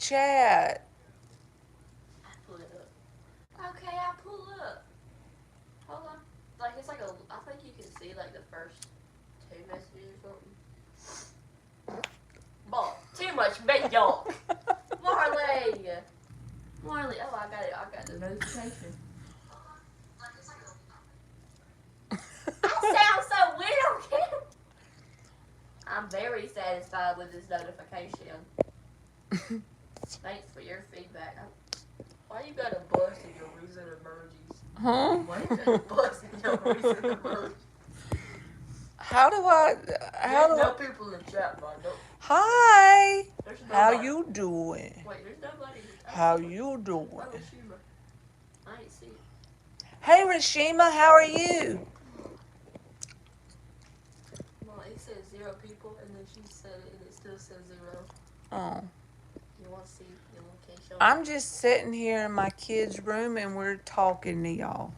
chat. I pull it up. Okay, I pull up. Hold on. Like, it's like a, I think you can see, like, the first 2 messages or something. Boy, too much big dog. Marley. Marley. Oh, I got it. I got the notification. I sound so weird. I'm very satisfied with this notification. Thanks for your feedback. Why you got a bus in your recent emojis? Huh? Why you got a bus in your recent emojis? How do I? There's no people in the chat, bro. No. Hi. There's How nobody. you doing? Wait, there's nobody. How you doing? Oh, Rashima. I ain't see it. Hey, Rashima, how are you? Well, it says 0 people, and then she said it, and it still says 0. Oh. You want to see the location? I'm just sitting here in my kids' room and we're talking to y'all.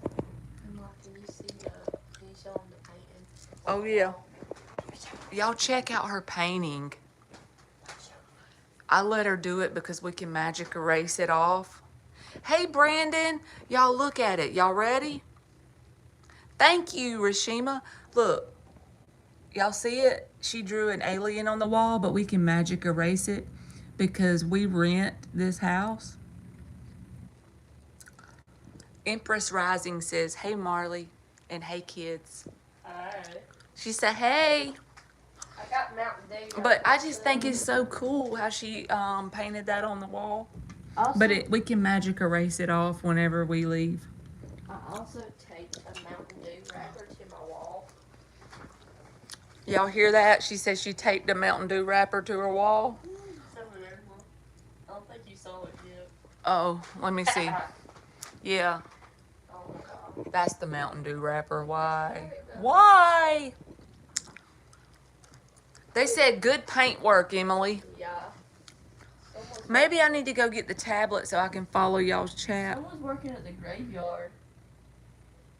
Can you see the? Can you show them the painting? Oh yeah. Y'all check out her painting. I let her do it because we can magic erase it off. Hey, Brandon, y'all look at it. Y'all ready? Thank you, Rashima. Look, y'all see it? She drew an alien on the wall, but we can magic erase it because we rent this house. Empress Rising says, hey, Marley, and hey, kids. Hi. She said, hey. I got Mountain Dew. But I just think it's so cool how she painted that on the wall. Also, But we can magic erase it off whenever we leave. I also taped a Mountain Dew wrapper to my wall. Y'all hear that? She says she taped a Mountain Dew wrapper to her wall. It's over there. I don't think you saw it yet. Oh, let me see. Yeah, Oh my god. that's the Mountain Dew wrapper. Why? Why? They said good paint work, Emily. Yeah. Maybe I need to go get the tablet so I can follow y'all's chat. Someone's working at the graveyard.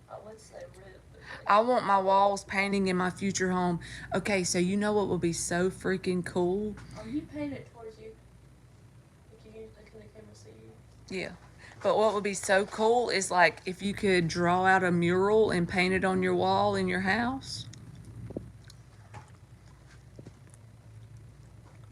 I would say rip. I want my walls painting in my future home. Okay, so you know what would be so freaking cool? Oh, you paint it towards you. Can the camera see you? Yeah. But what would be so cool is like if you could draw out a mural and paint it on your wall in your house.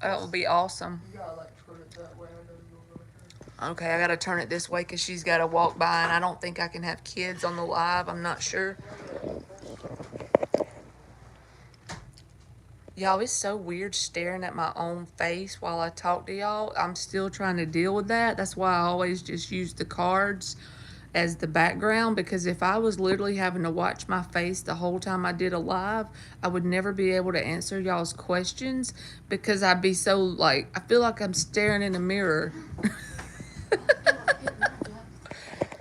That would be awesome. You gotta like turn it that way. I know you'll go. Okay, I gotta turn it this way because she's gotta walk by, and I don't think I can have kids on the live. I'm not sure. Y'all, it's so weird staring at my own face while I talk to y'all. I'm still trying to deal with that. That's why I always just use the cards as the background, because if I was literally having to watch my face the whole time I did a live, I would never be able to answer y'all's questions because I'd be so like, I feel like I'm staring in a mirror.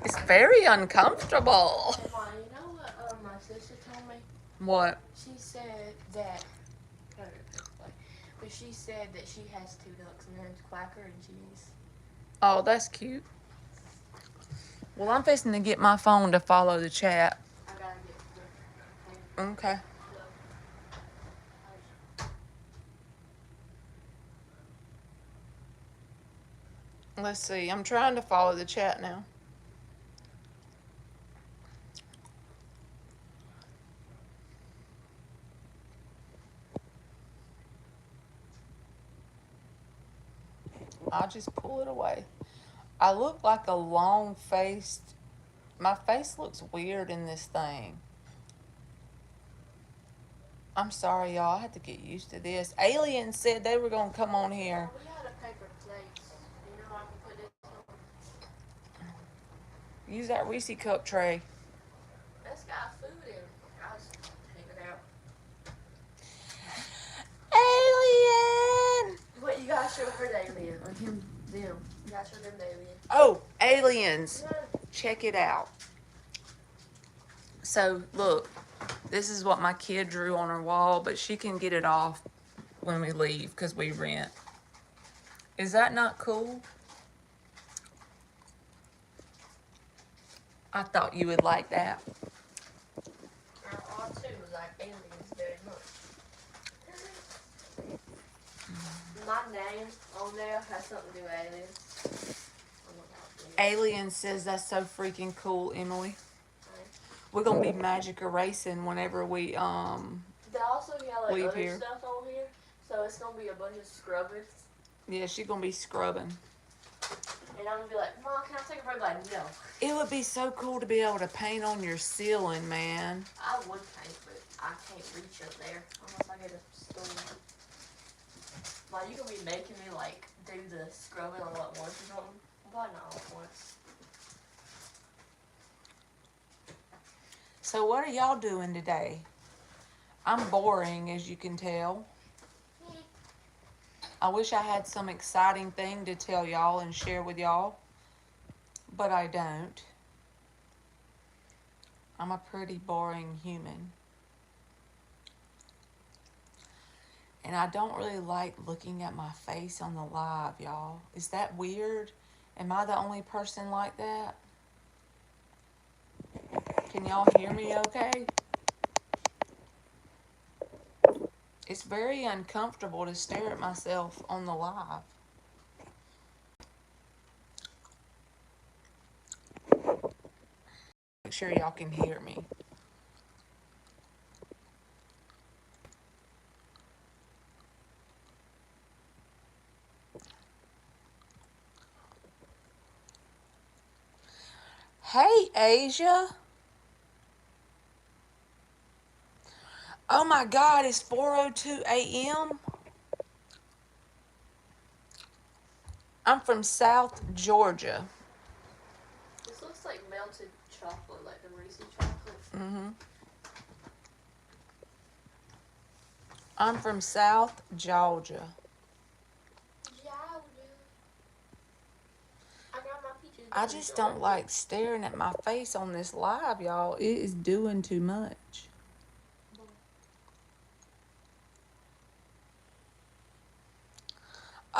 It's very uncomfortable. Mom, you know what my sister told me? What? She said that. But she said that she has 2 ducks, and her name's Quacker and Cheese. Oh, that's cute. Well, I'm fixing to get my phone to follow the chat. I gotta get Okay. Let's see. I'm trying to follow the chat now. I'll just pull it away. I look like a long-faced... My face looks weird in this thing. I'm sorry, y'all. I have to get used to this. Aliens said they were going to come on here. We had a paper plate. You know I can put this on? Use that Reese cup tray. That's got food in it. I'll just take it out. Alien! Wait, you gotta show her the alien. Or him, them. You gotta show them the alien. Oh, aliens. Check it out. So, look. This is what my kid drew on her wall, but she can get it off when we leave because we rent. Is that not cool? I thought you would like that. Our too was like aliens very much. My name on there has something to do with aliens. Alien says that's so freaking cool, Emily. Right. We're gonna be magic erasing whenever we They also got like leave other here. stuff on here, so it's gonna be a bunch of scrubbing. Yeah, she's gonna be scrubbing. And I'm gonna be like, Mom, can I take a break? Like, no. It would be so cool to be able to paint on your ceiling, man. I would paint, but I can't reach up there unless I get a stool. Like, you gonna be making me like do the scrubbing all at once or something? Probably not all at once. So what are y'all doing today? I'm boring, as you can tell. I wish I had some exciting thing to tell y'all and share with y'all, but I don't. I'm a pretty boring human. And I don't really like looking at my face on the live, y'all. Is that weird? Am I the only person like that? Can y'all hear me okay? It's very uncomfortable to stare at myself on the live. Make sure y'all can hear me. Hey, Asia. Oh my God, it's 4:02 a.m. I'm from South Georgia. This looks like melted chocolate, like the Reese's chocolate. I'm from South Georgia. I got my peaches. I just don't like staring at my face on this live, y'all. It is doing too much.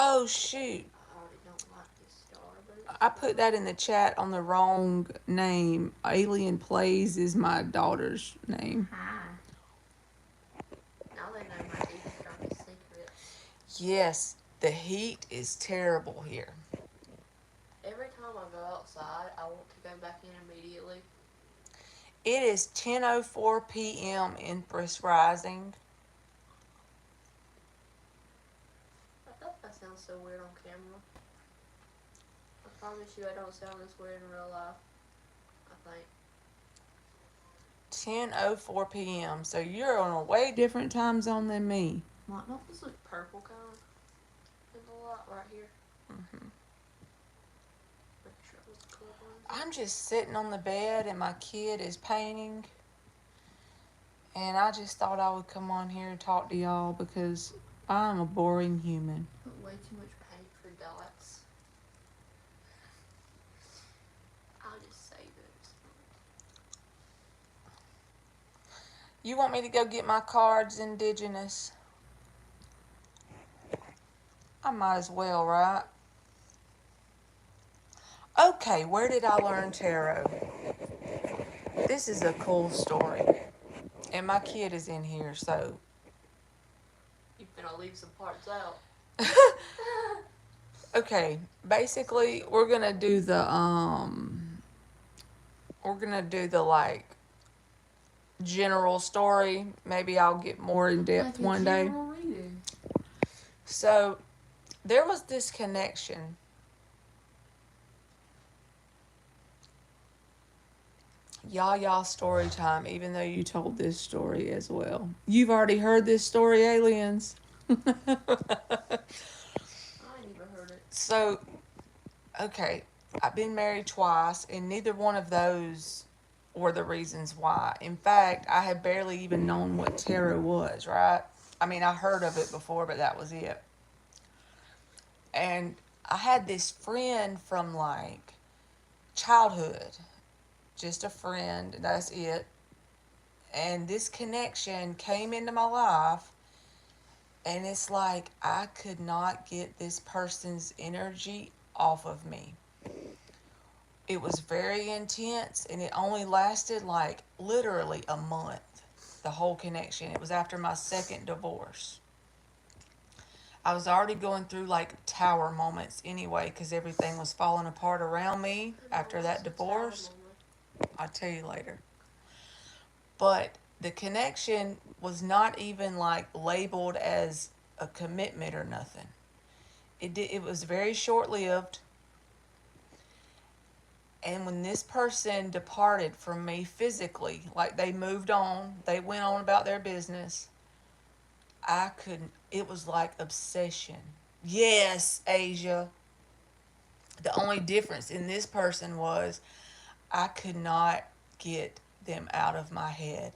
Oh, shoot. I already don't like this star, but I put that in the chat on the wrong name. Alien Plays is my daughter's name. hi. Now they know my deepest, darkest secrets. Yes, the heat is terrible here. Every time I go outside, I want to go back in immediately. It is 10:04 p.m. Empress Rising. I thought that sounds so weird on camera. I promise you I don't sound this weird in real life. I think. 10:04 p.m. So you're on a way different time zone than me. Like, don't this look purple kind of in the light right here? Make sure it was colorblind. I'm just sitting on the bed and my kid is painting. And I just thought I would come on here and talk to y'all because I'm a boring human. Put way too much paint for dots. I'll just save it. You want me to go get my cards, Indigenous? I might as well, right? Okay, where did I learn tarot? This is a cool story. And my kid is in here, so. You're gonna leave some parts out. Okay, basically we're gonna do the like general story. Maybe I'll get more in depth one day. So there was this connection. Y'all story time, even though you told this story as well. You've already heard this story, aliens. I ain't even heard it. So, okay, I've been married twice, and neither one of those were the reasons why. In fact, I had barely even known what tarot was, right? I mean, I heard of it before, but that was it. And I had this friend from like childhood, just a friend, that's it. And this connection came into my life, and it's like I could not get this person's energy off of me. It was very intense, and it only lasted like literally a month, the whole connection. It was after my second divorce. I was already going through like tower moments anyway because everything was falling apart around me after that divorce. I'll tell you later. But the connection was not even like labeled as a commitment or nothing. It was very short lived. And when this person departed from me physically, like they moved on, they went on about their business, I couldn't, it was like obsession. Yes, Asia. The only difference in this person was I could not get them out of my head.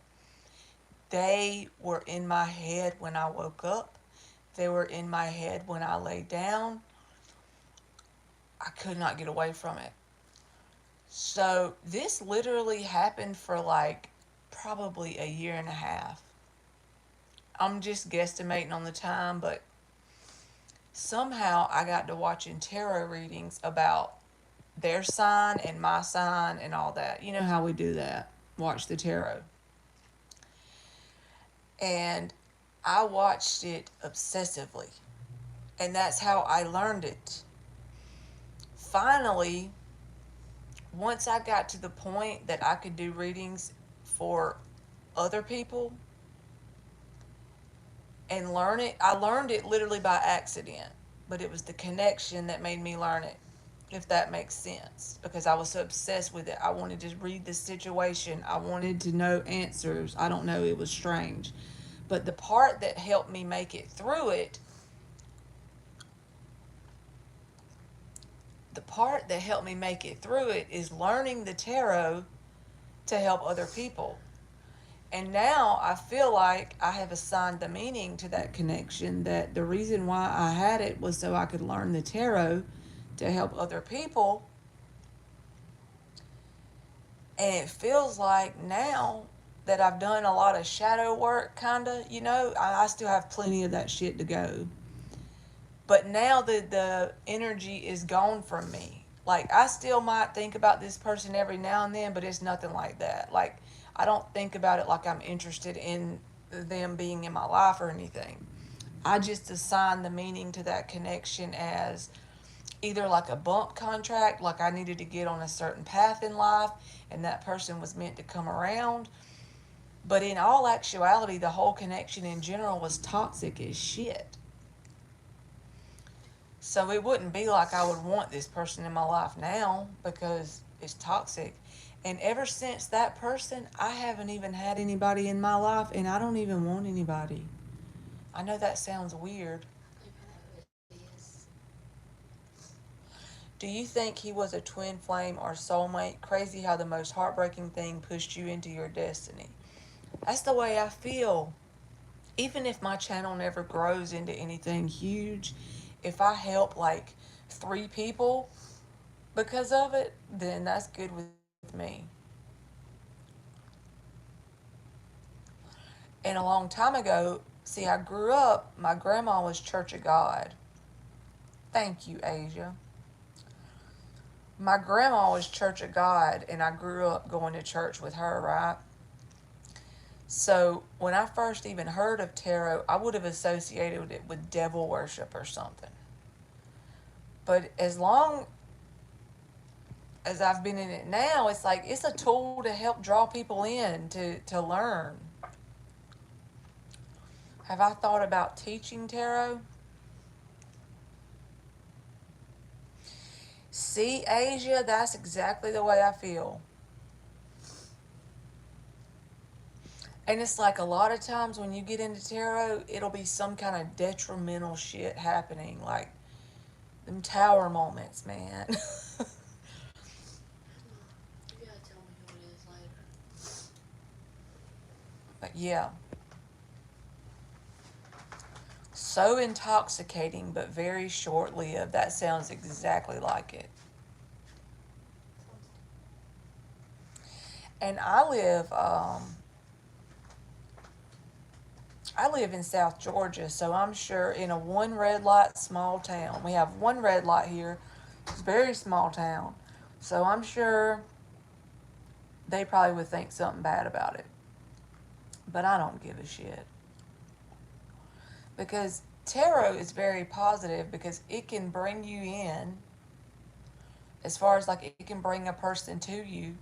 They were in my head when I woke up. They were in my head when I lay down. I could not get away from it. So this literally happened for like probably a year and a half. I'm just guesstimating on the time, but somehow I got to watching tarot readings about their sign and my sign and all that. You know how we do that. Watch the tarot. And I watched it obsessively. And that's how I learned it. Finally, once I got to the point that I could do readings for other people and learn it, I learned it literally by accident, but it was the connection that made me learn it, if that makes sense, because I was so obsessed with it. I wanted to read the situation, I wanted to know answers. I don't know, it was strange. But the part that helped me make it through it, the part that helped me make it through it is learning the tarot to help other people. And now I feel like I have assigned the meaning to that connection, that the reason why I had it was so I could learn the tarot to help other people. And it feels like now that I've done a lot of shadow work, kind of, I still have plenty of that shit to go. But now the energy is gone from me. Like, I still might think about this person every now and then, but it's nothing like that. Like, I don't think about it like I'm interested in them being in my life or anything. I just assign the meaning to that connection as either like a bump contract, like I needed to get on a certain path in life and that person was meant to come around. But in all actuality, the whole connection in general was toxic as shit. So it wouldn't be like I would want this person in my life now because it's toxic. And ever since that person, I haven't even had anybody in my life, and I don't even want anybody. I know that sounds weird. Do you think he was a twin flame or soulmate? Crazy how the most heartbreaking thing pushed you into your destiny. That's the way I feel. Even if my channel never grows into anything huge, if I help like 3 people because of it, then that's good with me. And a long time ago, see, I grew up, my grandma was Church of God. Thank you, Asia. My grandma was Church of God, and I grew up going to church with her, right? So when I first even heard of tarot, I would have associated it with devil worship or something. But as long as I've been in it now, it's like it's a tool to help draw people in to learn. Have I thought about teaching tarot? See, Asia, that's exactly the way I feel. And it's like a lot of times when you get into tarot, it'll be some kind of detrimental shit happening. Like them tower moments, man. You gotta tell me who it is later. But yeah. So intoxicating, but very short lived. That sounds exactly like it. And I live in South Georgia, so I'm sure in a one red light small town. We have one red light here. It's a very small town. So I'm sure they probably would think something bad about it. But I don't give a shit. Because Tarot is very positive because it can bring you in, as far as like it can bring a person to you.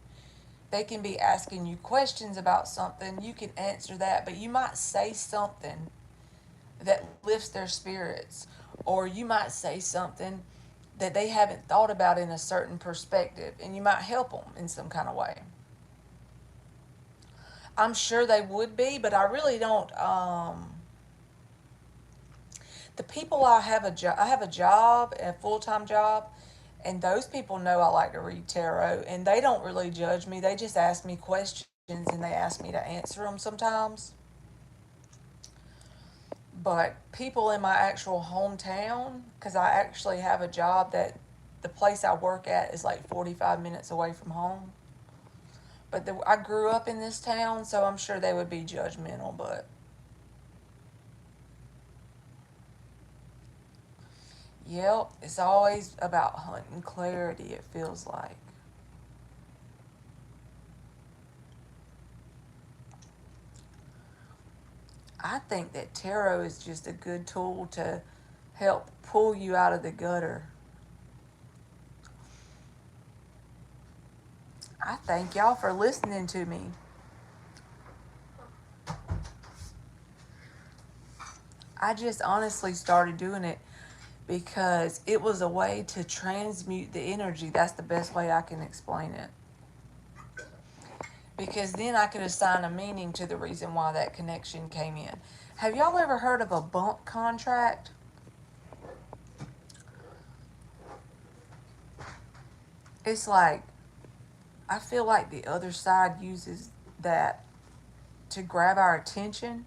They can be asking you questions about something. You can answer that, but you might say something that lifts their spirits, or you might say something that they haven't thought about in a certain perspective, and you might help them in some kind of way. I'm sure they would be, but I really don't. The people I have a job, I have a job, a full time job, and those people know I like to read tarot, and they don't really judge me. They just ask me questions, and they ask me to answer them sometimes. But people in my actual hometown, because I actually have a job that the place I work at is like 45 minutes away from home. But I grew up in this town, so I'm sure they would be judgmental. But yep, it's always about hunting clarity, it feels like. I think that tarot is just a good tool to help pull you out of the gutter. I thank y'all for listening to me. I just honestly started doing it because it was a way to transmute the energy. That's the best way I can explain it. Because then I could assign a meaning to the reason why that connection came in. Have y'all ever heard of a bump contract? It's like, I feel like the other side uses that to grab our attention.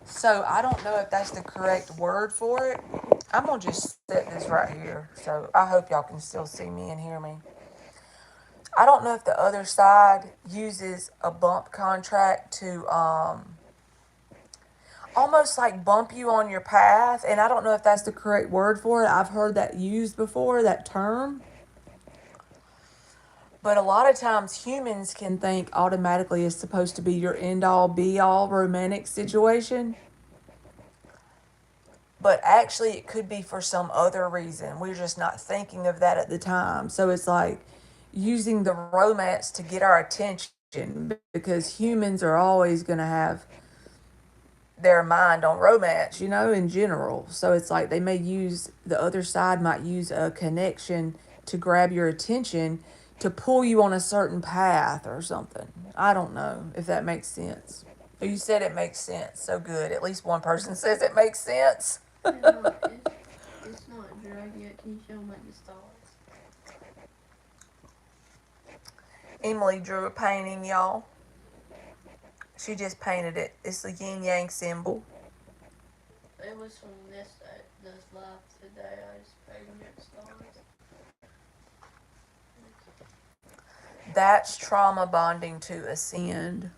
So I don't know if that's the correct word for it. I'm going to just set this right here. So I hope y'all can still see me and hear me. I don't know if the other side uses a bump contract to almost like bump you on your path. And I don't know if that's the correct word for it. I've heard that used before, that term. But a lot of times humans can think automatically it's supposed to be your end all be all romantic situation. But actually, it could be for some other reason. We're just not thinking of that at the time. So it's like using the romance to get our attention because humans are always going to have their mind on romance, in general. So it's like they may use, the other side might use a connection to grab your attention to pull you on a certain path or something. I don't know if that makes sense. You said it makes sense. So good. At least one person says it makes sense. No, it's not dry yet. Can you show them like the stars? Emily drew a painting, y'all. She just painted it. It's the yin yang symbol. It was from this live today. I just painted it stars. That's trauma bonding to ascend.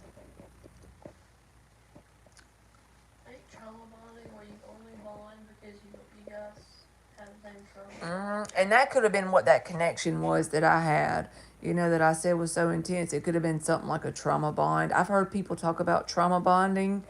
Ain't trauma bonding where you only bond because you guys have the same trauma. And that could have been what that connection was that I had, that I said was so intense. It could have been something like a trauma bond. I've heard people talk about trauma bonding.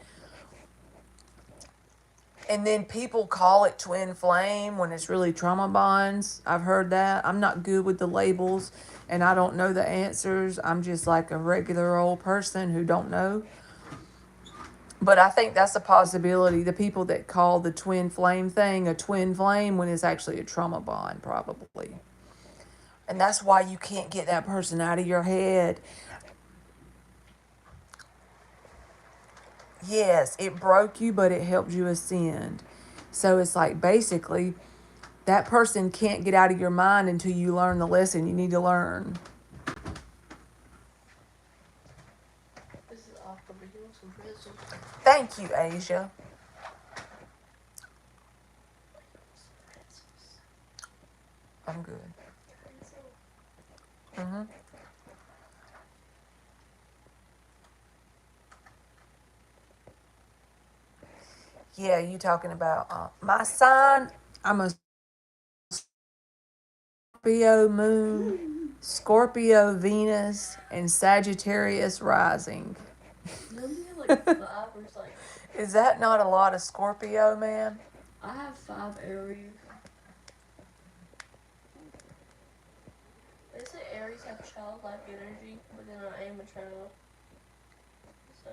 And then people call it twin flame when it's really trauma bonds. I've heard that. I'm not good with the labels and I don't know the answers. I'm just like a regular old person who don't know. But I think that's a possibility. The people that call the twin flame thing a twin flame when it's actually a trauma bond, probably. And that's why you can't get that person out of your head. Yes, it broke you, but it helped you ascend. So it's like basically that person can't get out of your mind until you learn the lesson you need to learn. This is awkward, but you want some pretzels? Thank you, Asia. I'm good. Mm-hmm. Yeah, you talking about my sign? I'm a Scorpio moon, Scorpio Venus, and Sagittarius rising. Don't you have like 5 or like? Is that not a lot of Scorpio, man? I have 5 Aries. They say Aries have childlike energy, but then I am a child. So.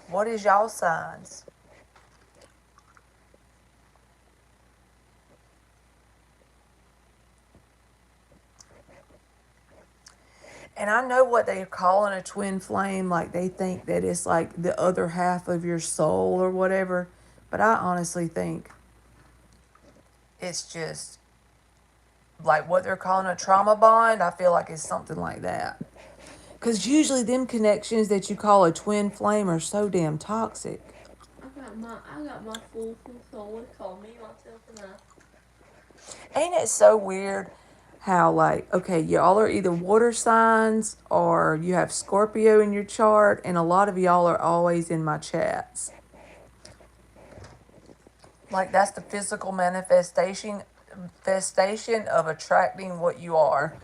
What is y'all signs? And I know what they're calling a twin flame, like they think that it's like the other half of your soul or whatever. But I honestly think it's just like what they're calling a trauma bond. I feel like it's something like that. Because usually them connections that you call a twin flame are so damn toxic. I got my full soul. It's called me, myself, and I. Ain't it so weird how, like, okay, y'all are either water signs or you have Scorpio in your chart, and a lot of y'all are always in my chats. Like, that's the physical manifestation of attracting what you are.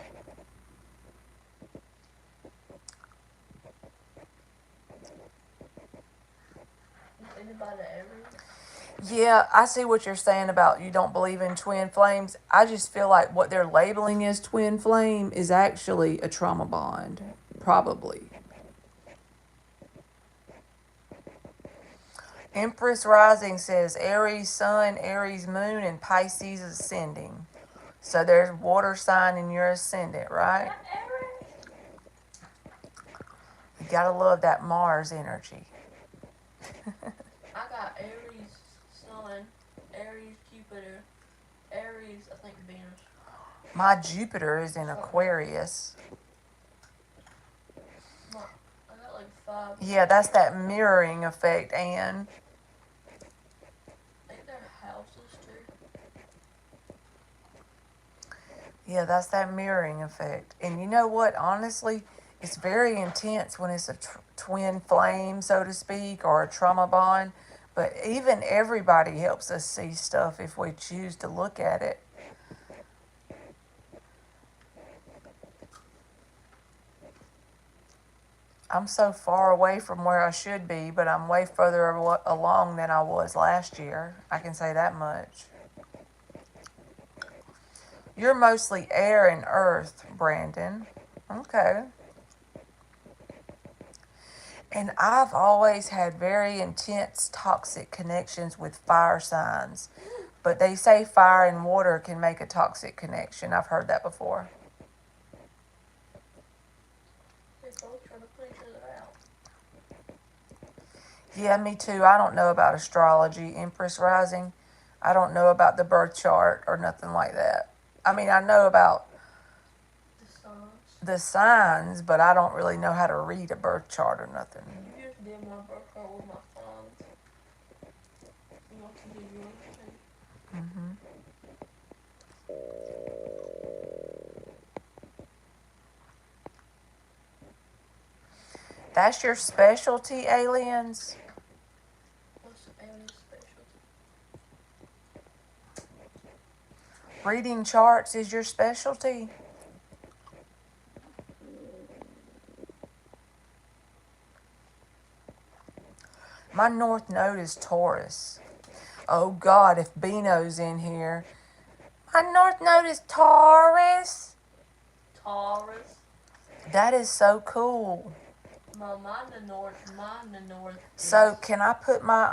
Anybody Aries? Yeah, I see what you're saying about you don't believe in twin flames. I just feel like what they're labeling as twin flame is actually a trauma bond. Probably. Empress Rising says Aries Sun, Aries Moon, and Pisces Ascending. So there's water sign in your ascendant, right? You gotta love that Mars energy. I got Aries Sun, Aries Jupiter, Aries I think Venus. My Jupiter is in Aquarius. I got like 5. Yeah, that's that mirroring effect, Anne. I think they're houses too. Yeah, that's that mirroring effect. And you know what? Honestly, it's very intense when it's a twin flame, so to speak, or a trauma bond. But even everybody helps us see stuff if we choose to look at it. I'm so far away from where I should be, but I'm way further along than I was last year. I can say that much. You're mostly air and earth, Brandon. Okay. And I've always had very intense toxic connections with fire signs. But they say fire and water can make a toxic connection. I've heard that before. They both trying to put each other out. Yeah, me too. I don't know about astrology, Empress Rising. I don't know about the birth chart or nothing like that. I mean, I know about the signs, but I don't really know how to read a birth chart or nothing. You just did my birth chart with my signs. You want to do yours too? Mm-hmm. That's your specialty, aliens? What's Aries' specialty? Reading charts is your specialty? My North Node is Taurus. Oh God, if Beano's in here. My North Node is Taurus. Taurus. That is so cool. Mine the North. So can I put my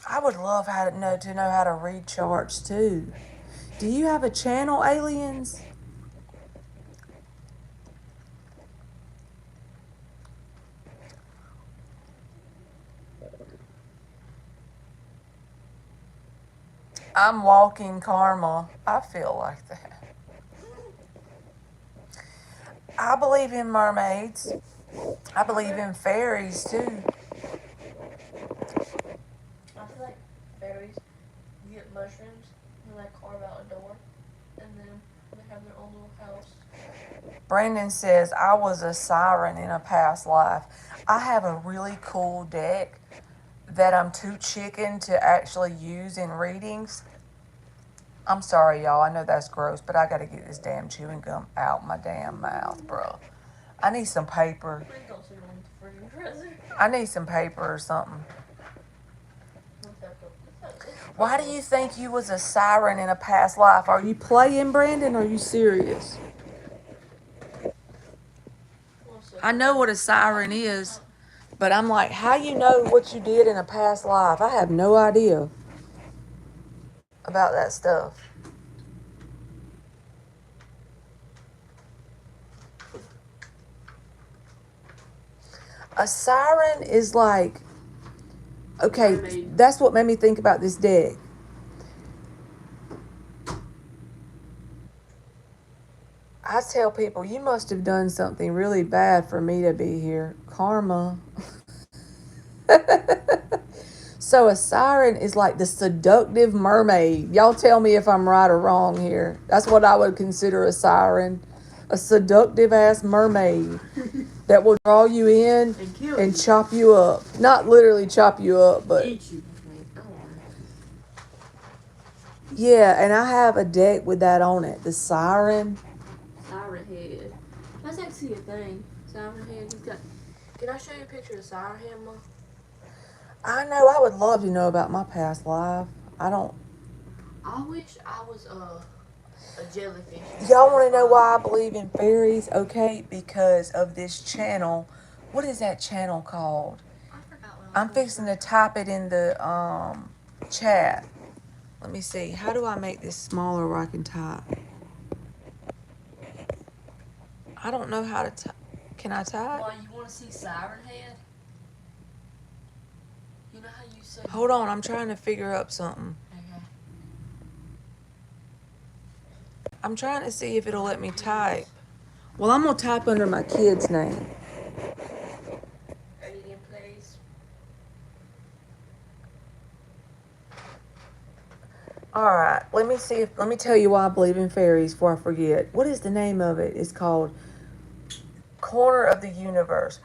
I would love to know how to read charts too. Do you have a channel, aliens? I'm walking karma. I feel like that. I believe in mermaids. I believe in fairies too. I feel like fairies get mushrooms and they carve out a door and then they have their own little house. Brandon says, I was a siren in a past life. I have a really cool deck that I'm too chicken to actually use in readings. I'm sorry, y'all. I know that's gross, but I gotta get this damn chewing gum out my damn mouth, bro. I need some paper. Please don't sit on the freaking dresser. I need some paper or something. It's Why do you think you was a siren in a past life? Are you playing, Brandon? Or are you serious? I know what a siren is, but I'm like, how you know what you did in a past life? I have no idea about that stuff. A siren is like, okay, that's what made me think about this deck. I tell people, you must have done something really bad for me to be here. Karma. So a siren is like the seductive mermaid. Y'all tell me if I'm right or wrong here. That's what I would consider a siren. A seductive ass mermaid that will draw you in and chop you up. Not literally chop you up, but eat you. yeah, and I have a deck with that on it. The siren. Siren head. That's actually a thing. Siren head. He's got. Can I show you a picture of Siren head, Mom? I know. I would love to know about my past life. I don't. I wish I was a jellyfish. Y'all want to know why I believe in fairies? Okay, because of this channel. What is that channel called? I forgot what I'm fixing to type it in the chat. Let me see. How do I make this smaller where I can type? I don't know how to type. Can I type? Well, you want to see Siren head? You know how you say. Hold on. I'm trying to figure up something. Okay. I'm trying to see if it'll let me type. Well, I'm going to type under my kid's name. Are you in place? All right. Let me tell you why I believe in fairies before I forget. What is the name of it? It's called Corner of the Universe.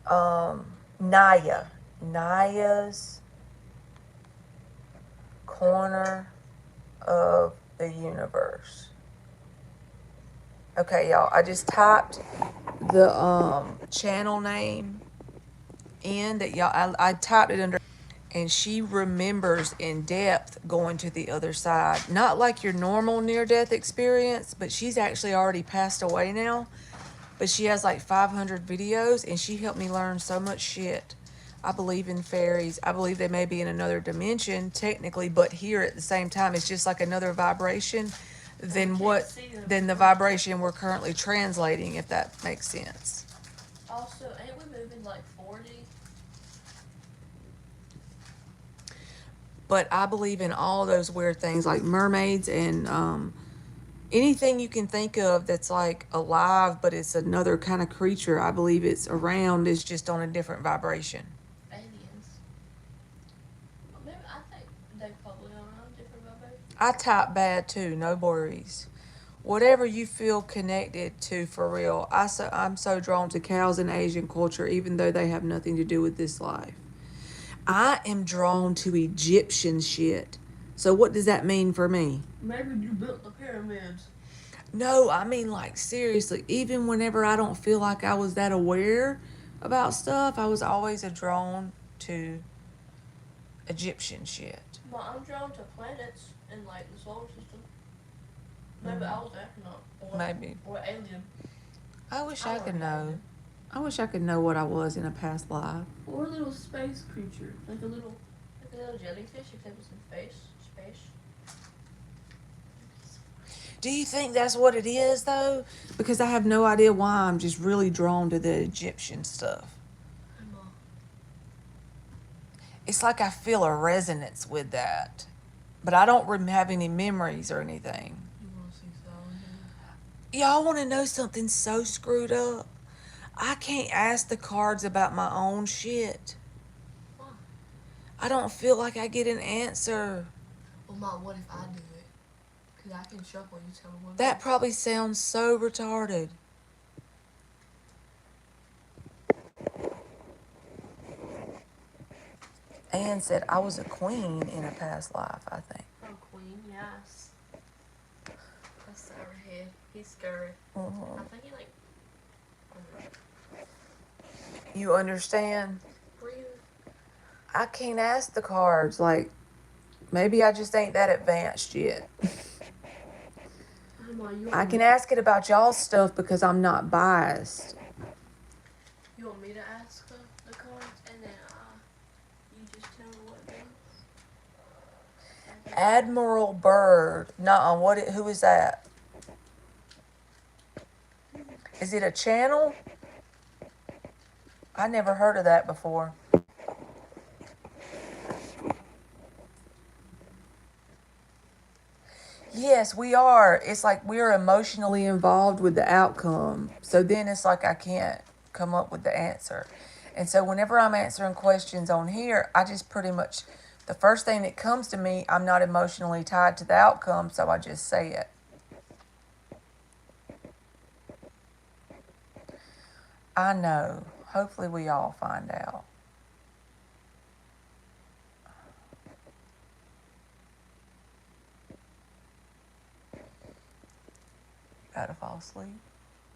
Naya. Naya's Corner of the Universe. Okay, y'all. I just typed the channel name in that y'all. I typed it under, and she remembers in depth going to the other side. Not like your normal near-death experience, but she's actually already passed away now. But she has like 500 videos, and she helped me learn so much shit. I believe in fairies. I believe they may be in another dimension, technically, but here at the same time, it's just like another vibration than the vibration we're currently translating, if that makes sense. Also, ain't we moving like 40? But I believe in all those weird things like mermaids and anything you can think of that's like alive, but it's another kind of creature. I believe it's around, it's just on a different vibration. Aliens. Well, maybe I think they probably are on a different vibration. I type bad too, no worries. Whatever you feel connected to for real. I'm so drawn to cows in Asian culture, even though they have nothing to do with this life. I am drawn to Egyptian shit. So what does that mean for me? Maybe you built the pyramids. No, I mean like seriously, even whenever I don't feel like I was that aware about stuff, I was always drawn to Egyptian shit. Well, I'm drawn to planets in like the solar system. Maybe I was astronaut. Maybe. Or alien. I wish I could know. I wish I could know what I was in a past life. Or a little space creature. Like a little jellyfish except it's in space. Do you think that's what it is though? Because I have no idea why I'm just really drawn to the Egyptian stuff. It's like I feel a resonance with that. But I don't have any memories or anything. You want to see Siren? Y'all want to know something so screwed up? I can't ask the cards about my own shit. Why? I don't feel like I get an answer. Well, Mom, what if I do it? Because I can shuffle you tell me what. That probably sounds so retarded. Anne said I was a queen in a past life, I think. Oh, queen, yeah. ass. That's our head. He's scary. Mhm. I think he like. You understand? Breathe. I can't ask the cards. Like, maybe I just ain't that advanced yet. I can ask it about y'all's stuff because I'm not biased. You want me to ask the cards and then you just tell me what it is? Admiral Byrd. Nuh-uh. Who is that? Is it a channel? I never heard of that before. Yes, we are. It's like we're emotionally involved with the outcome. So then it's like I can't come up with the answer. And so whenever I'm answering questions on here, I just pretty much, the first thing that comes to me, I'm not emotionally tied to the outcome, so I just say it. I know. Hopefully we all find out. About to fall asleep?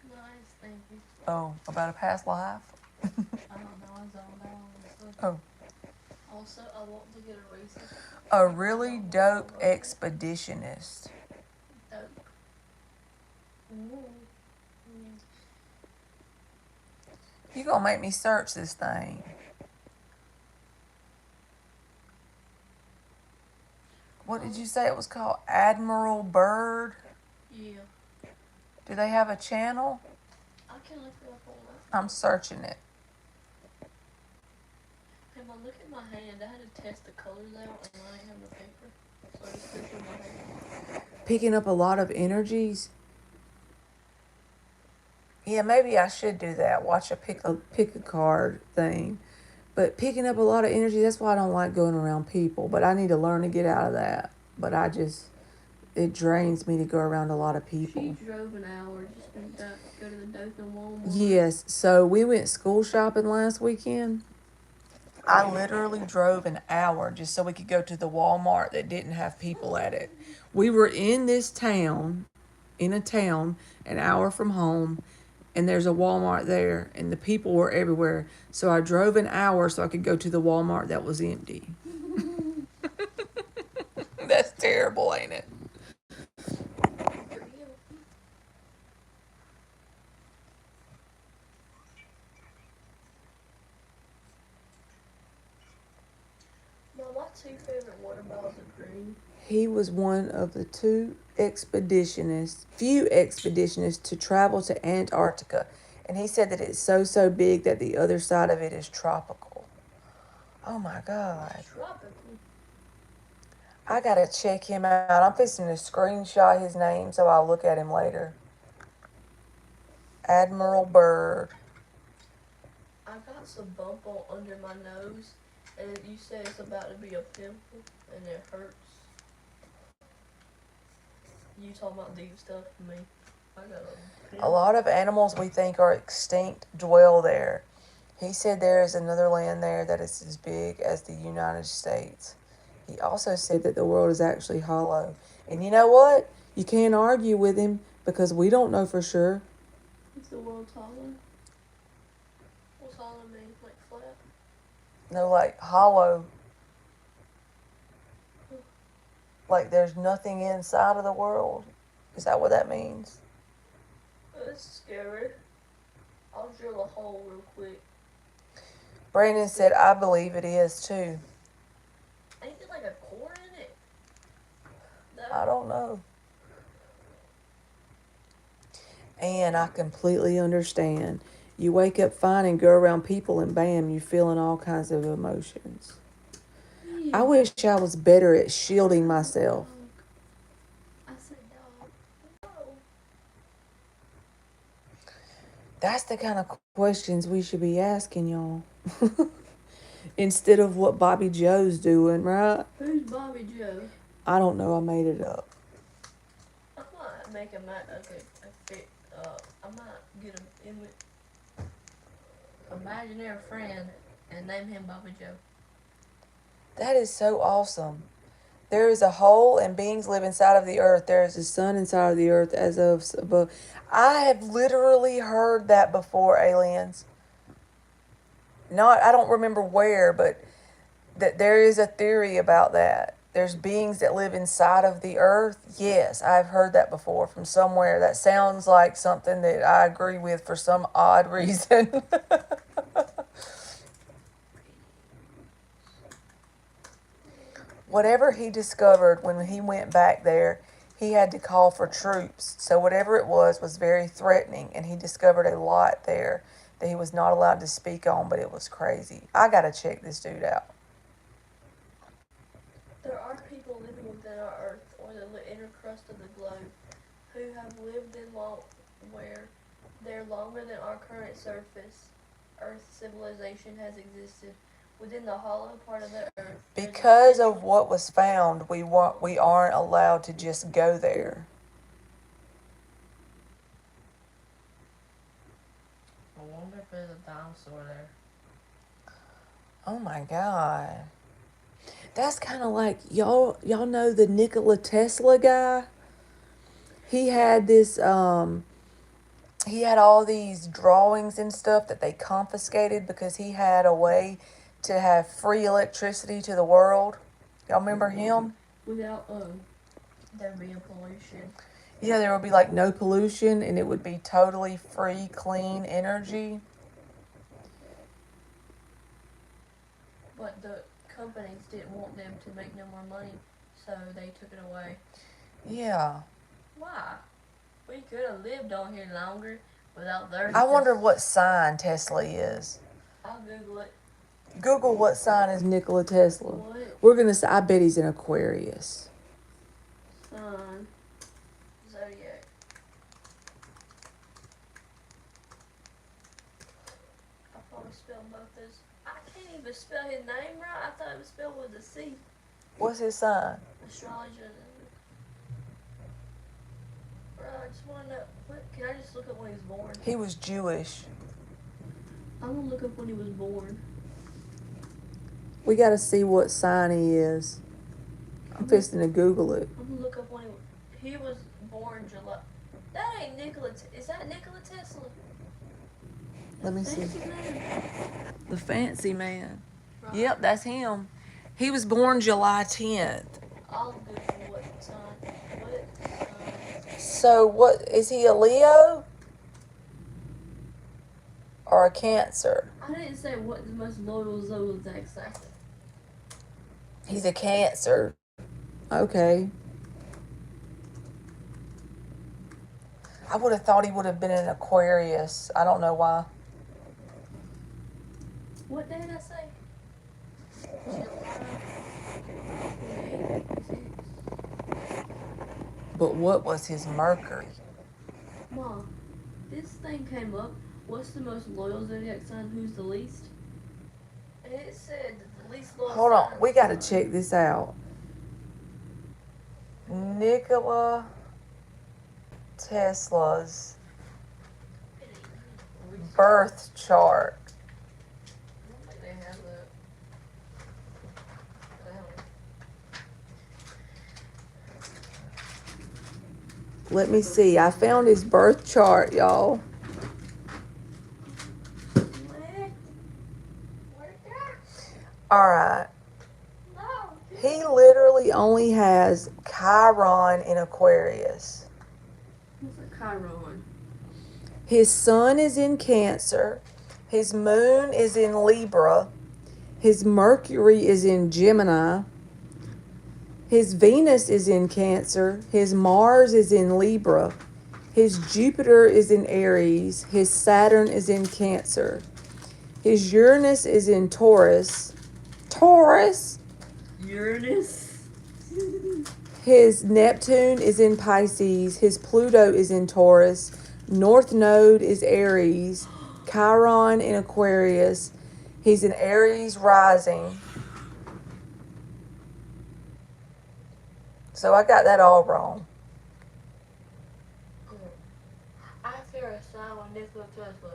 No, I was thinking. Oh, about a past life? I don't know. I zoned out. Oh. Also, I want to get a razor. A really dope expeditionist. Dope. You gonna make me search this thing. What did you say it was called? Admiral Byrd? Yeah. Do they have a channel? I can look it up on that. I'm searching it. Hey, Mom, look at my hand. I had to test the colors out and I didn't have the paper. So I just put it in my hand. Picking up a lot of energies. Yeah, maybe I should do that. Watch a pick a card thing. But picking up a lot of energy, that's why I don't like going around people. But I need to learn to get out of that. But it drains me to go around a lot of people. She drove an hour just to go to the Dothan Walmart. Yes, so we went school shopping last weekend. I literally drove an hour just so we could go to the Walmart that didn't have people at it. We were in a town, an hour from home, and there's a Walmart there, and the people were everywhere. So I drove an hour so I could go to the Walmart that was empty. That's terrible, ain't it? Mom, my two favorite water bottles are green. He was one of the few expeditionists to travel to Antarctica. And he said that it's so big that the other side of it is tropical. Oh my God. Tropical. I gotta check him out. I'm fixing to screenshot his name so I'll look at him later. Admiral Byrd. I got some bump on under my nose, and you said it's about to be a pimple, and it hurts. You talking about deep stuff to me? I got A lot of animals we think are extinct dwell there. He said there is another land there that is as big as the United States. He also said that the world is actually hollow. And you know what? You can't argue with him because we don't know for sure. Is the world hollow? What's hollow mean? Like flat? No, like hollow. Like there's nothing inside of the world. Is that what that means? That's scary. I'll drill a hole real quick. Brandon said, I believe it is too. Ain't there like a core in it? No. I don't know. And I completely understand. You wake up fine and go around people and bam, you're feeling all kinds of emotions. Yeah. I wish I was better at shielding myself. I said dog. No. That's the kind of questions we should be asking y'all. Instead of what Bobby Joe's doing, right? Who's Bobby Joe? I don't know. I made it up. I might make a I might get an imaginary friend and name him Bobby Joe. That is so awesome. There is a hole and beings live inside of the earth. There is a sun inside of the earth as of above. I have literally heard that before, aliens. Not, I don't remember where, but that there is a theory about that. There's beings that live inside of the earth. Yes, I've heard that before from somewhere. That sounds like something that I agree with for some odd reason. Whatever he discovered when he went back there, he had to call for troops. So whatever it was very threatening, and he discovered a lot there that he was not allowed to speak on, but it was crazy. I gotta check this dude out. There are people living within our Earth or the inner crust of the globe who have lived in where they're longer than our current surface. Earth civilization has existed within the hollow part of the Earth. Because of what was found, we aren't allowed to just go there. I wonder if there's a dinosaur there. Oh my God. That's kind of like y'all know the Nikola Tesla guy? He had this he had all these drawings and stuff that they confiscated because he had a way to have free electricity to the world. Y'all remember him? Without there being pollution. Yeah, there would be like no pollution and it would be totally free, clean energy. But the companies didn't want them to make no more money, so they took it away. Yeah. Why? We could have lived on here longer without their. I wonder what sign Tesla is. I'll Google it. Google what sign is Nikola Tesla. What? We're going to say, I bet he's an Aquarius. Sun. Zodiac. I probably spelled both those. I can't even spell his name right. I thought it was spelled with a C. What's his sign? Astrologer. Bro, I just want to know. What, can I just look up when he was born? He was Jewish. I'm going to look up when he was born. We got to see what sign he is. I'm fixing to Google it. I'm going to look up when he was born July. That ain't Nikola. Is that Nikola Tesla? Let me see. Fancy man. The fancy man. Right. Yep, that's him. He was born July 10th. I'll Google what sign. So what, is he a Leo? Or a Cancer? I didn't say what the most loyal zodiac sign. He's a Cancer. Okay. I would have thought he would have been an Aquarius. I don't know why. What day did I say? But what was his Mercury? Mom, this thing came up. What's the most loyal zodiac sign? Who's the least? And it said that the least loyal. Hold on, we got to check this out. Nikola Tesla's birth chart. I don't think they have that. Let me see. I found his birth chart, y'all. All right. No. He literally only has Chiron in Aquarius. What's a Chiron? His sun is in Cancer. His moon is in Libra. His Mercury is in Gemini. His Venus is in Cancer. His Mars is in Libra. His Jupiter is in Aries. His Saturn is in Cancer. His Uranus is in Taurus. Taurus? Uranus. His Neptune is in Pisces. His Pluto is in Taurus. North Node is Aries. Chiron in Aquarius. He's an Aries rising. So I got that all wrong. I fear a sign with Nikola Tesla.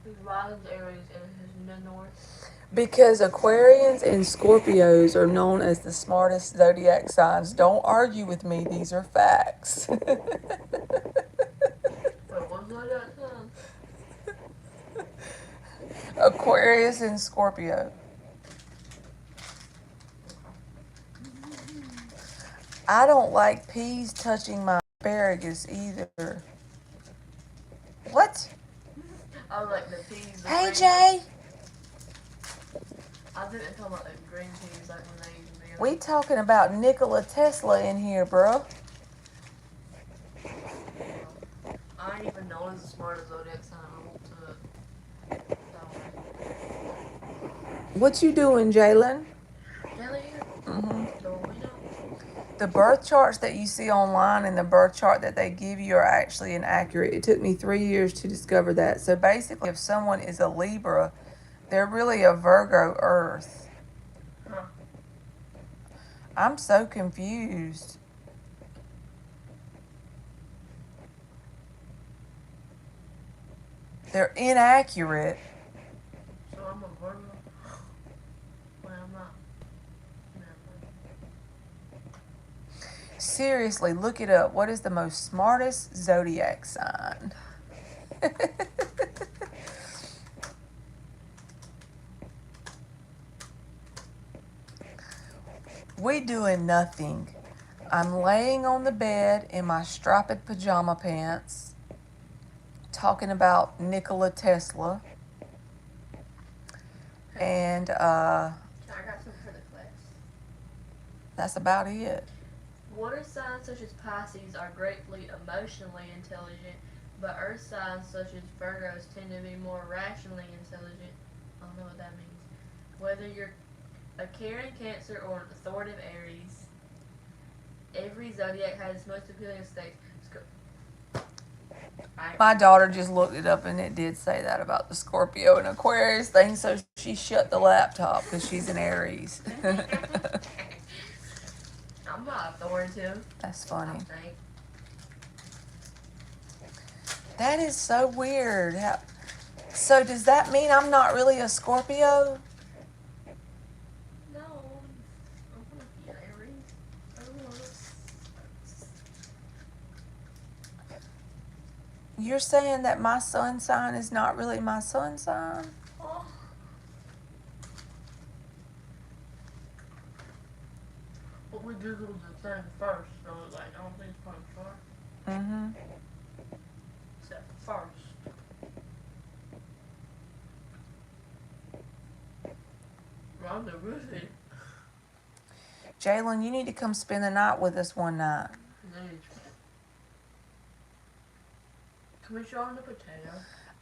Who's Rising's Aries and his mid-north. Because Aquarians and Scorpios are known as the smartest zodiac signs. Don't argue with me, these are facts. Wait, what's that sign? Aquarius and Scorpio. I don't like peas touching my asparagus either. What? I was like the peas. The Hey, green Jay. I didn't talk about the green peas like when they used to be. We talking about Nikola Tesla in here, bro. I ain't even know it's the smartest zodiac sign. I want to. What you doing, Jalen? Jelly here? Mm-hmm. So we know. The birth charts that you see online and the birth chart that they give you are actually inaccurate. It took me 3 years to discover that. So basically, if someone is a Libra, they're really a Virgo Earth. Huh. I'm so confused. They're inaccurate. So I'm a Virgo. Wait, I'm not. Never mind. Seriously, look it up. What is the most smartest zodiac sign? We doing nothing. I'm laying on the bed in my striped pajama pants, talking about Nikola Tesla. And I got some for the class. that's about it. Water signs such as Pisces are greatly emotionally intelligent, but earth signs such as Virgos tend to be more rationally intelligent. I don't know what that means. Whether you're a caring Cancer or an authoritative Aries, every zodiac has its most appealing states. My daughter just looked it up and it did say that about the Scorpio and Aquarius thing, so she shut the laptop because she's an Aries. I'm not authoritative. That's I funny. think. That is so weird. So does that mean I'm not really a Scorpio? No, I'm gonna be an Aries. I don't know. You're saying that my sun sign is not really my sun sign? Oh. But we googled the thing first, so like I don't think it's part of chart. Mm-hmm. Except first. Rhonda Ruthie. Jalen, you need to come spend the night with us one night. Can we show him the potato?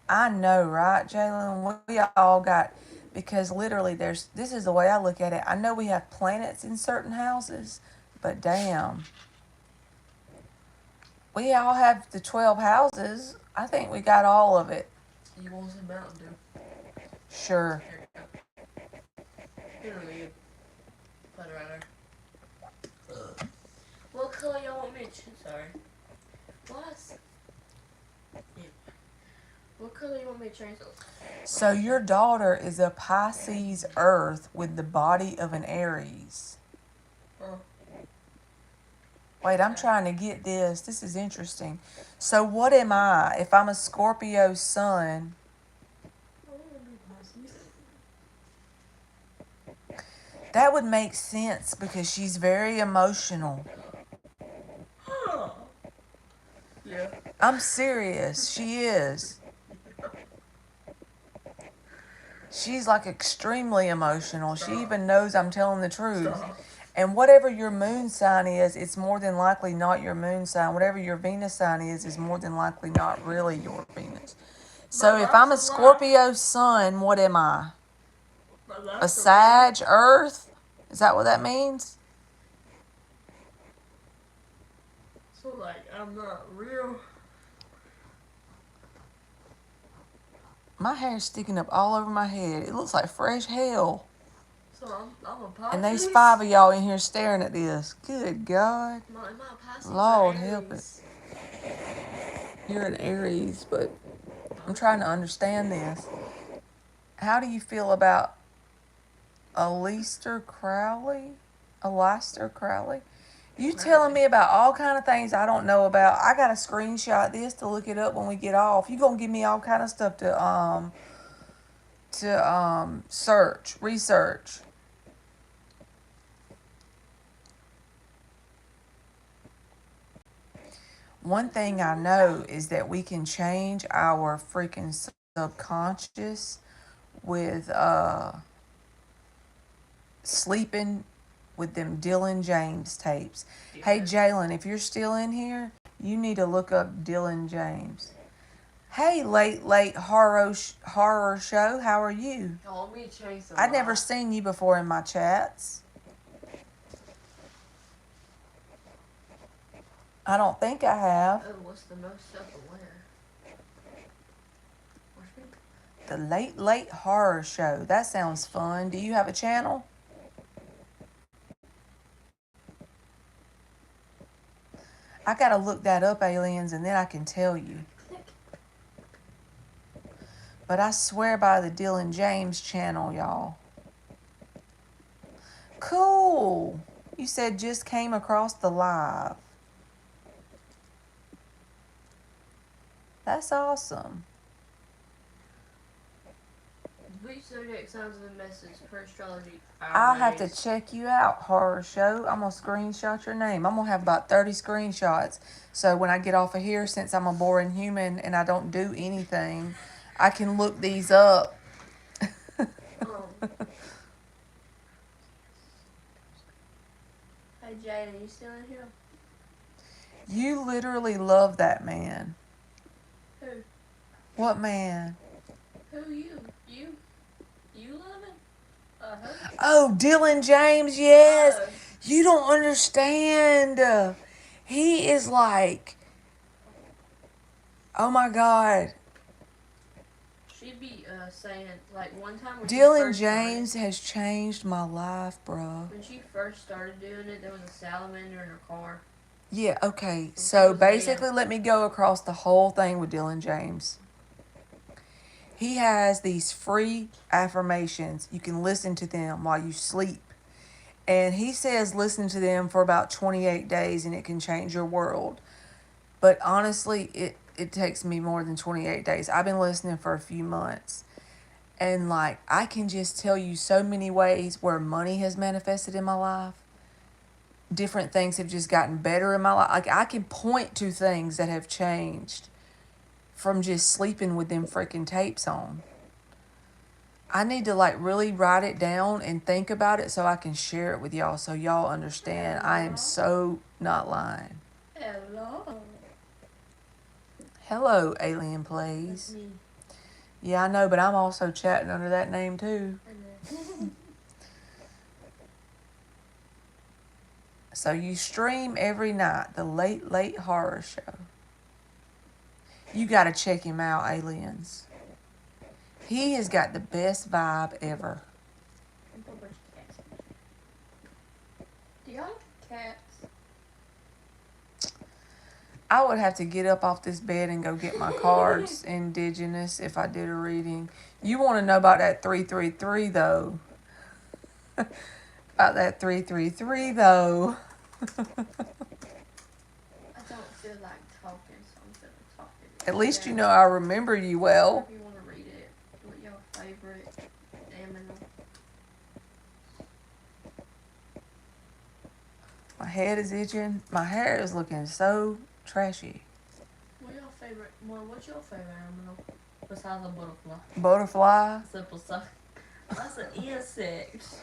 I know, right, Jalen? We all got, because literally this is the way I look at it. I know we have planets in certain houses, but damn. We all have the 12 houses. I think we got all of it. You want some Mountain Dew? Sure. Here you go. Here we go. Put it right there. What color y'all want me to choose? Sorry. What? Yeah. What color you want me to change those? So your daughter is a Pisces Earth with the body of an Aries. Oh. Wait, I'm trying to get this. This is interesting. So what am I? If I'm a Scorpio sun, that would make sense because she's very emotional. Huh. Yeah. I'm serious. She is. She's like extremely emotional. She even knows I'm telling the truth. And whatever your moon sign is, it's more than likely not your moon sign. Whatever your Venus sign is more than likely not really your Venus. So if I'm a Scorpio sun, what am I? A Sag Earth? Is that what that means? So like I'm not real. My hair's sticking up all over my head. It looks like fresh hell. So I'm a Pisces. And there's 5 of y'all in here staring at this. Good God. Am I a Pisces? Lord or help Aries? You're an Aries, but I'm trying to understand this. How do you feel about Aleister Crowley? Aleister Crowley? You telling me about all kind of things I don't know about. I gotta screenshot this to look it up when we get off. You gonna give me all kind of stuff to search, research. One thing I know is that we can change our freaking subconscious with sleeping with them Dylan James tapes. Hey Jalen, if you're still in here, you need to look up Dylan James. Hey, late horror show. How are you? Oh, let me change some. I'd never seen you before in my chats. I don't think I have. Oh, what's the most self-aware? The late horror show. That sounds fun. Do you have a channel? I gotta look that up, aliens, and then I can tell you. But I swear by the Dylan James channel, y'all. Cool. You said just came across the live. That's awesome. Which zodiac signs of the message per astrology? I'll have to check you out, horror show. I'm gonna screenshot your name. I'm gonna have about 30 screenshots. So when I get off of here, since I'm a boring human and I don't do anything, I can look these up. Hey Jaden, you still in here? You literally love that man. Who? What man? Who you? You love him? Oh, Dylan James, yes. Oh. You don't understand. He is like, oh my God. She'd be saying, like, one time when Dylan James has changed my life, bro. When she first started doing it, there was a salamander in her car. Yeah, okay. So basically, let me go across the whole thing with Dylan James. He has these free affirmations. You can listen to them while you sleep. And he says listen to them for about 28 days and it can change your world. But honestly, it takes me more than 28 days. I've been listening for a few months. And like, I can just tell you so many ways where money has manifested in my life. Different things have just gotten better in my life. Like, I can point to things that have changed from just sleeping with them freaking tapes on. I need to like really write it down and think about it so I can share it with y'all so y'all understand. I am so not lying. Hello. Hello, Alien Plays. Yeah, I know, but I'm also chatting under that name too. So you stream every night, the late horror show. You gotta check him out, aliens. He has got the best vibe ever. Do y'all have cats? I would have to get up off this bed and go get my cards, Indigenous, if I did a reading. You want to know about that 333, though. About that 333, though. I don't feel like talking, so I'm going to talk to you. At least you know I remember you well. If you want to read it, what your favorite animal? My head is itching. My hair is looking so trashy. What's your favorite animal? Besides a butterfly. Butterfly? Simple stuff. That's an insect.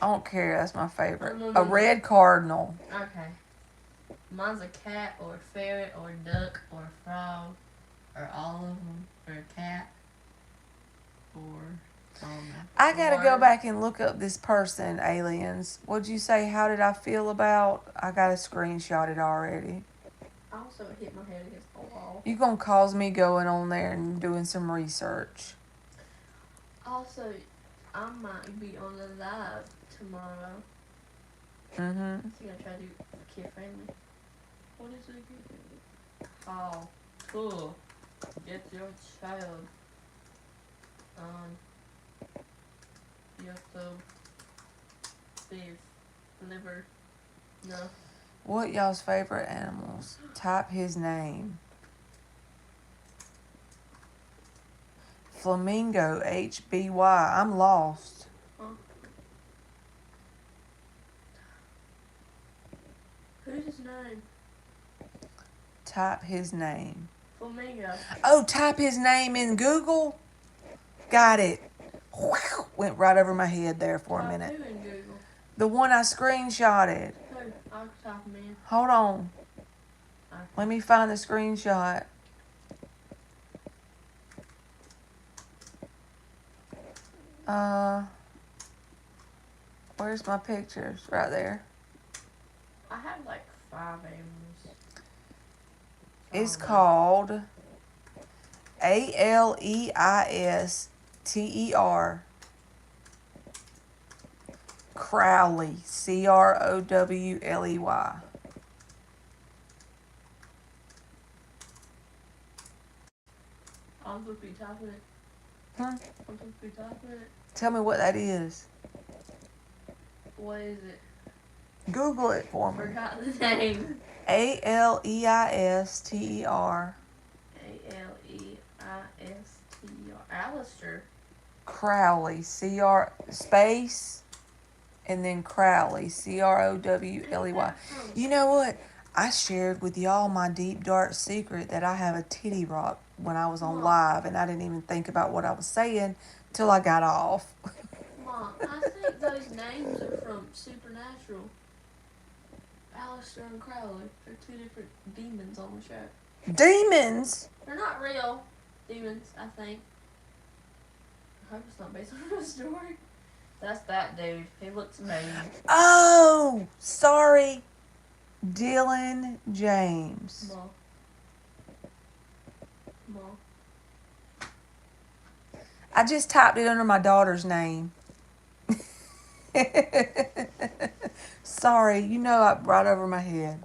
I don't care. That's my favorite. A red cardinal. Okay. Mine's a cat or a ferret or a duck or a frog or all of them or a cat or I gotta go back and look up this person, aliens. What'd you say? How did I feel about? I got a screenshot it already. I also hit my head against the wall. You gonna cause me going on there and doing some research. Also, I might be on the live tomorrow. Mm-hmm. I'm gonna try to do kid friendly. What is it? Oh, cool. Get your child on Yep, so beef, liver, no. What y'all's favorite animals? Type his name. Flamingo HBY. I'm lost. Huh? Who's his name? Type his name. Flamingo. Oh, type his name in Google? Got it. Whew, went right over my head there for a minute. Who in Google? The one I screenshotted. Who? I'll type him in. Hold on. Okay. Let me find the screenshot. Where's my pictures? Right there. I have like 5 animals. It's called ALEISTER. Crowley. CROWLEY. I'm supposed to be typing it. Huh? I'm supposed to be typing it. Tell me what that is. What is it? Google it for me. Forgot the name. ALEISTER. ALEISTER. Alistair. Crowley. Space and then Crowley. CROWLEY. You know what? I shared with y'all my deep dark secret that I have a titty rock when I was on live, and I didn't even think about what I was saying till I got off. Mom, I think those names are from Supernatural. Alistair and Crowley. They're 2 different demons on the show. Demons? They're not real demons, I think. I hope it's not based on a story. That's that dude. He looks mean. Oh, sorry. Dylan James. Mom. Mom. I just typed it under my daughter's name. Sorry, you know I right over my head.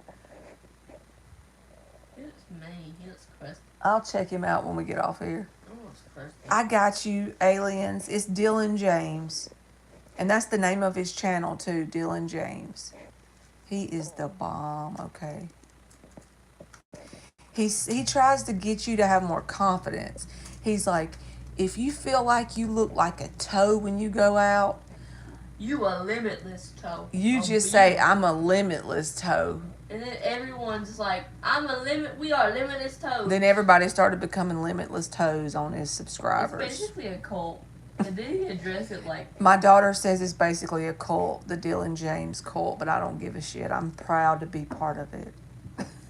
He looks mean. He looks crusty. I'll check him out when we get off here. He looks crusty. I got you, aliens. It's Dylan James. And that's the name of his channel too, Dylan James. He is the bomb, okay. He tries to get you to have more confidence. He's like, if you feel like you look like a toe when you go out, You a limitless toe. you just say, I'm a limitless toe. And then everyone's like, we are limitless toes. Then everybody started becoming limitless toes on his It's subscribers. basically a cult. And then he address it like, My daughter says it's basically a cult, the Dylan James cult, but I don't give a shit. I'm proud to be part of it.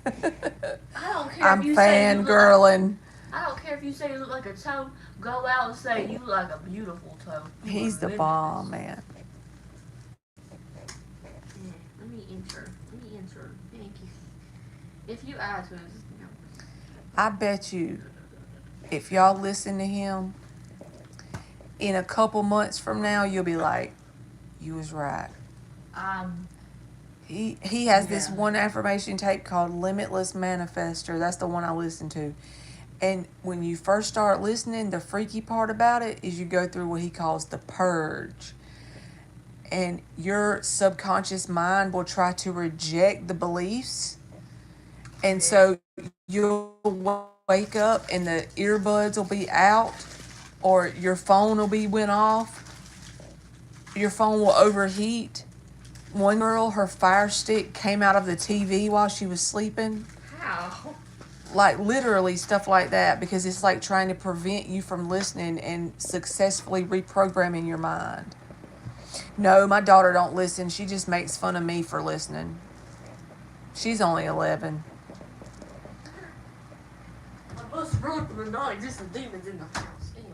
I don't care I'm if you say you look like, fangirling. I don't care if you say you look like a toe. Go out and say you look like a beautiful toe. You He's are the limitless. bomb, man. Yeah, let me enter. Thank you. If you add to it, I bet you if y'all listen to him, in a couple months from now, you'll be like, you was right. He has this Yeah. one affirmation tape called Limitless Manifester. That's the one I listen to. And when you first start listening, the freaky part about it is you go through what he calls the purge. And your subconscious mind will try to reject the beliefs. And so you'll wake up and the earbuds will be out, or your phone will be went off. Your phone will overheat. One girl, her Fire Stick came out of the TV while she was sleeping. how? Like literally stuff like that, because it's like trying to prevent you from listening and successfully reprogramming your mind. No, my daughter don't listen. She just makes fun of me for listening. She's only 11. I must run for the night. There's some demons in the house. Anyway,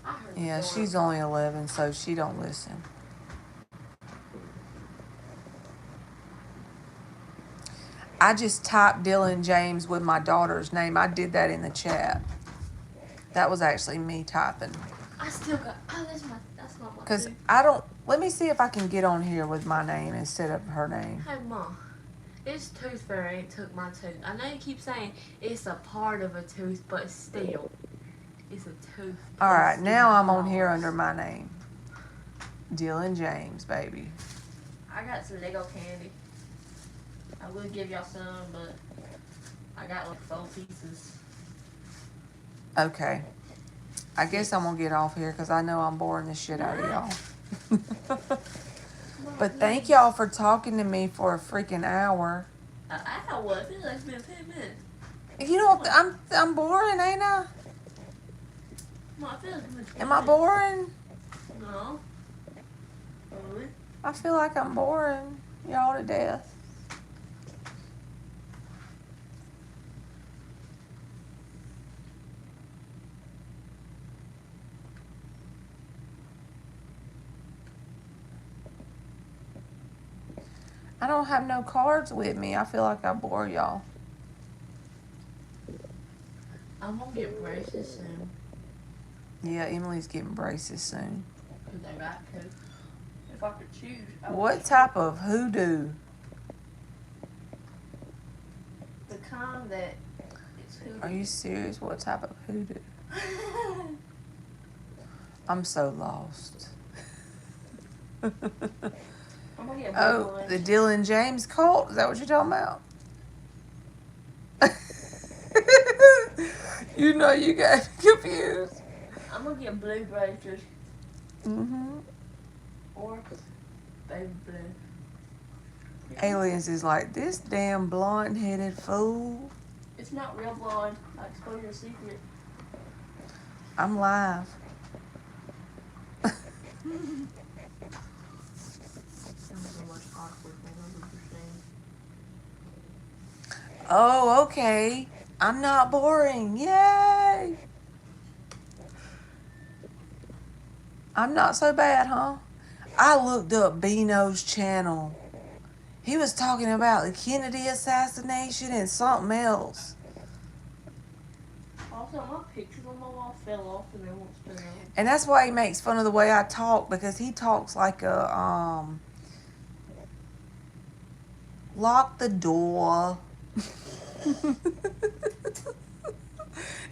I heard the Yeah, door. she's only 11, so she don't listen. I just typed Dylan James with my daughter's name. I did that in the chat. That was actually me typing. I still got. Oh, that's not my. Because tooth. I don't. Let me see if I can get on here with my name instead of her name. Hey, Mom. This tooth fairy ain't took my tooth. I know you keep saying it's a part of a tooth, but still, it's a tooth. All right, It's now in I'm on the here house. under my name. Dylan James, baby. I got some Lego candy. I would give y'all some, but I got like 4 pieces. Okay. I guess I'm gonna get off here because I know I'm boring the shit out of y'all. But thank y'all for talking to me for a freaking hour. An hour? I feel like it's been 10 minutes. You don't. I'm boring, ain't I? No, I feel like it's been 10 Am I minutes. boring? No. Really? I feel like I'm boring y'all to death. I don't have no cards with me. I feel like I bore y'all. I'm gonna get braces soon. Yeah, Emily's getting braces soon. Cause I got to. If I could choose. I would What choose type of hoodoo? the kind that it's hoodoo. Are you serious? What type of hoodoo? I'm so lost. I'm gonna get Oh, blue the ones. Dylan James cult? Is that what you're talking about? You know you got me confused. I'm gonna get blue braces Mm-hmm. or baby blue. Aliens is like, this damn blonde-headed fool. It's not real blonde. I expose your secret. I'm live. I'm so much awkward thing Oh, okay. I'm not boring. Yay! I'm not so bad, huh? I looked up Bino's channel. He was talking about the Kennedy assassination and something else. Also, my pictures on my wall fell off and they won't stay on. And that's why he makes fun of the way I talk, because he talks like a, lock the door.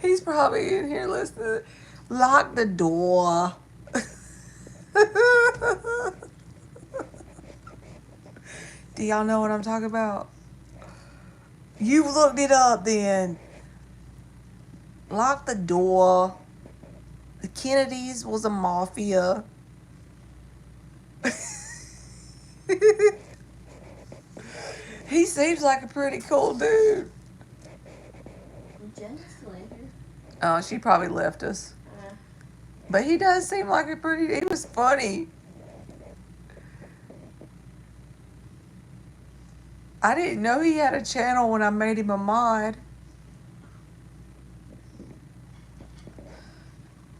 He's probably in here listening. Lock the door. Do y'all know what I'm talking about? You looked it up then. Lock the door. The Kennedys was a mafia. He seems like a pretty cool dude. Jen's still in here. Oh, she probably left us. But he does seem like he was funny. I didn't know he had a channel when I made him a mod.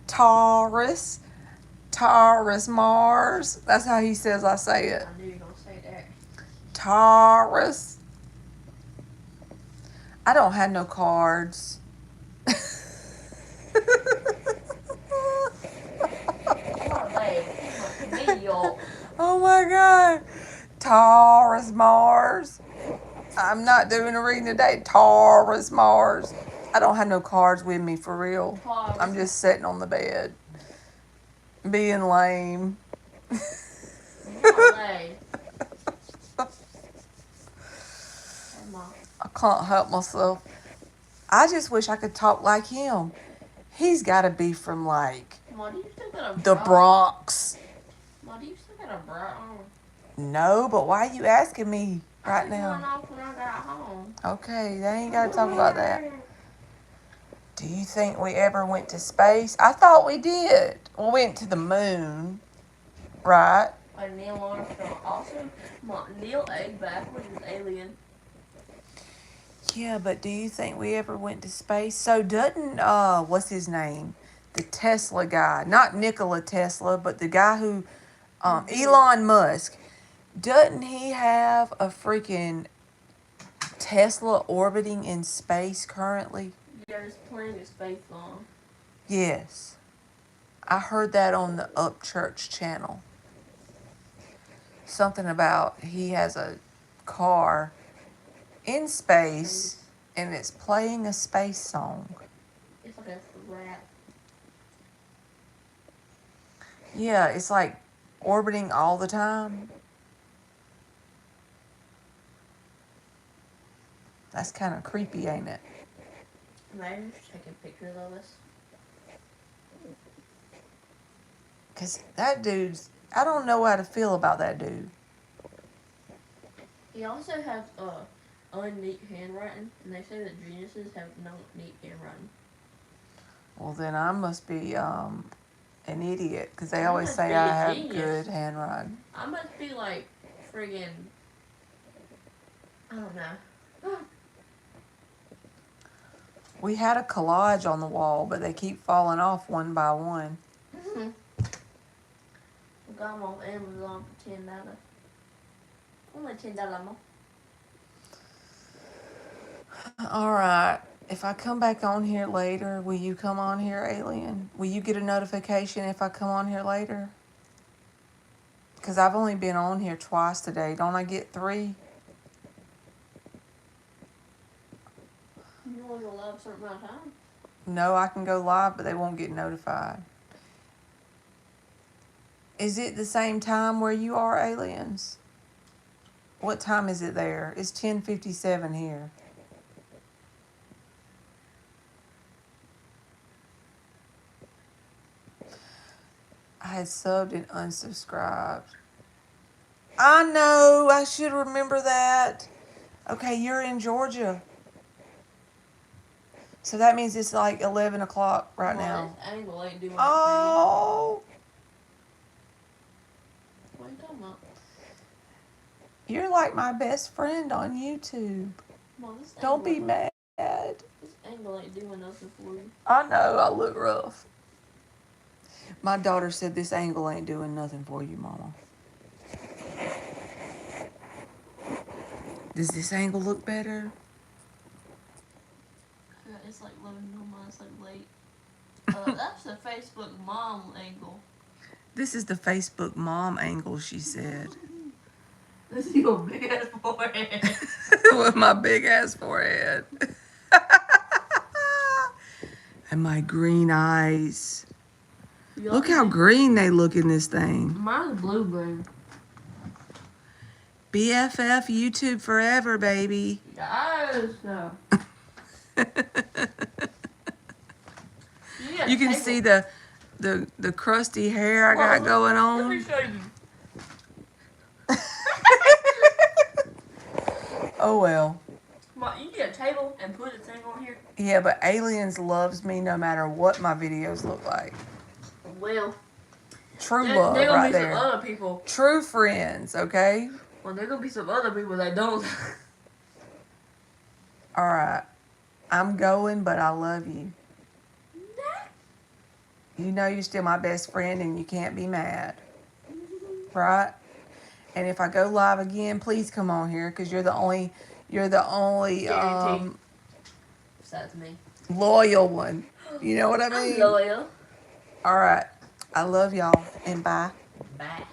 Taurus Mars. That's how he says I say it. I knew you were gonna say that. Taurus. I don't have no cards. Oh my God. Taurus Mars. I'm not doing a reading today. Taurus Mars. I don't have no cards with me for real. I'm just sitting on the bed. Being lame. I can't help myself. I just wish I could talk like him. He's got to be from like Mom, do you still got a the bra? Bronx. Mom, do you still got a bra on? No, but why are you asking me right I took one now? off when I got home. Okay, they ain't got to talk about that. Do you think we ever went to space? I thought we did. We went to the moon, right? Like Neil Armstrong. Also, Neil Egg backwards is alien. Yeah, but do you think we ever went to space? So doesn't, what's his name? The Tesla guy. Not Nikola Tesla, but the guy who, Elon Musk. Doesn't he have a freaking Tesla orbiting in space currently? Yeah, his plane is space long. Yes. I heard that on the Upchurch channel. Something about he has a car in space and it's playing a space song. It's like a rap. Yeah, it's like orbiting all the time? That's kind of creepy, ain't it? Imagine taking pictures of us. Because that dude's... I don't know how to feel about that dude. He also has unneat handwriting, and they say that geniuses have no neat handwriting. Well, then I must be an idiot, because they I always must say be I a have genius. good handwriting. I must be like friggin'. I don't know. We had a collage on the wall, but they keep falling off one by one. I got them on Amazon for $10. Only $10 more. All right. If I come back on here later, will you come on here, Alien? Will you get a notification if I come on here later? Because I've only been on here twice today. Don't I get 3? You only go live a certain amount of time. No, I can go live, but they won't get notified. Is it the same time where you are, Aliens? What time is it there? It's 10:57 here. I had subbed and unsubscribed. I know. I should remember that. Okay, you're in Georgia. So that means it's like 11 o'clock right now. This angle ain't doing Oh, What are you talking about? you're like my best friend on YouTube. This Don't be angle- mad. This angle ain't doing nothing for you. I know, I look rough. My daughter said this angle ain't doing nothing for you, Mama. Does this angle look better? It's like 11 no mine. It's like late. That's the Facebook mom angle. This is the Facebook mom angle, she said. This is your big ass forehead. With my big ass forehead. And my green eyes. Look how green they look in this thing. Mine's blue green. BFF YouTube forever, baby. Yes. You can see the crusty hair I got going Let on. me show you. Oh well. Mom, you get a table and put a thing on here. Yeah, but Aliens loves me no matter what my videos look like. Well, True there love gonna right be there. some other people. True friends, okay? Well, there gonna be some other people that don't. All right. I'm going, but I love you. You know you're still my best friend and you can't be mad. Right? And if I go live again, please come on here because you're the only Guaranteed. Besides me. loyal one. You know what I mean? I'm loyal. All right. I love y'all and bye. Bye.